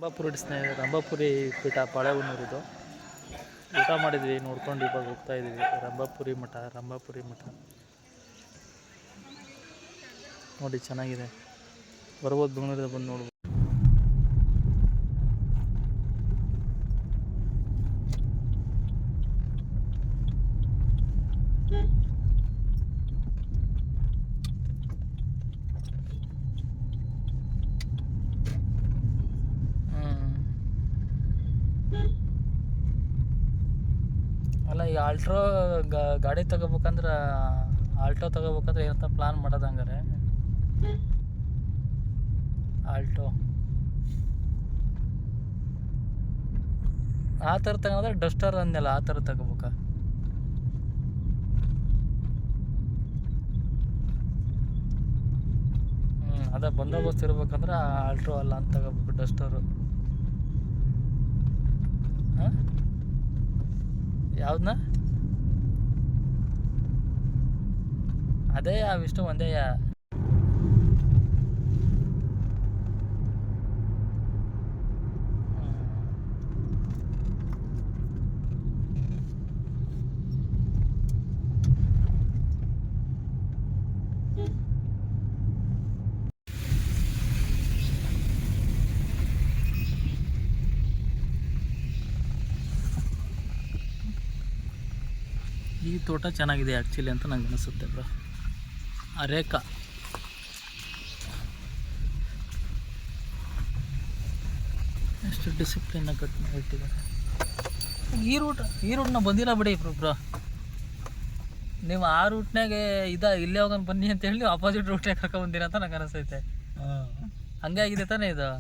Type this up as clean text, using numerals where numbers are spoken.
ರಂಭಾಪುರಿ ಪೀಠ ಬಾಳೆಹೊನ್ನೂರಿದು. ಊಟ ಮಾಡಿದ್ವಿ, ನೋಡ್ಕೊಂಡು ಇವಾಗ ಹೋಗ್ತಾ ಇದ್ದೀವಿ. ರಂಭಾಪುರಿ ಮಠ ನೋಡಿ, ಚೆನ್ನಾಗಿದೆ. ಬರ್ಬೋದು, ಬೆಂಗಳೂರಿಂದ ಬಂದು ನೋಡ್ಬೋದು. ಅಲ್ಲ, ಈ ಆಲ್ಟ್ರೋ ಗಾಡಿ ತಗೋಬೇಕಂದ್ರೆ ಆಲ್ಟೋ ತಗೋಬೇಕಂದ್ರೆ ಏನಂತ ಪ್ಲಾನ್ ಮಾಡೋದು ಹಂಗಾರೆ? ಆಲ್ಟೋ ಆ ಥರ ತಗೊಂಡ್ರೆ ಡಸ್ಟರ್ ಅಂದೆಲ್ಲ ಆ ಥರ ತಗೋಬೇಕಾ? ಅದೇ ಬಂದೋಬಸ್ತ್ ಇರ್ಬೇಕಂದ್ರೆ ಆಲ್ಟ್ರೋ ಅಲ್ಲ ಅಂತ ತಗೋಬೇಕು, ಡಸ್ಟರು. ಹಾಂ, ಯಾವ್ದನ್ನ? ಅದೇ ಅವಿಷ್ಟು ಒಂದೇ. ಈ ತೋಟ ಚೆನ್ನಾಗಿದೆ ಆ್ಯಕ್ಚುಲಿ ಅಂತ ನಂಗೆ ಅನಿಸುತ್ತೆ ಬ್ರೋ. ಅರೇಕಾ ಎಷ್ಟು ಡಿಸಿಪ್ಲಿನಾಗಿ ಕಟ್ ಮಾಡಿಟ್ಟಿದ್ದಾರೆ. ಈ ರೂಟ್ನ ಬಂದಿಲ್ಲ ಬಿಡಿ ಬ್ರೋ. ನೀವು ಆ ರೂಟ್ನಾಗೆ ಇಲ್ಲೇ ಹೋಗೋಣ ಬನ್ನಿ ಅಂತ ಹೇಳಿ ಆಪೋಸಿಟ್ ರೂಟ್ನಾಗೆ ಕರ್ಕೊಂಡ್ಬಂದಿರ ಅಂತ ನಂಗೆ ಅನಿಸ್ತೈತೆ. ಹಂಗೆ ಆಗಿದೆ ತಾನೇ ಇದು.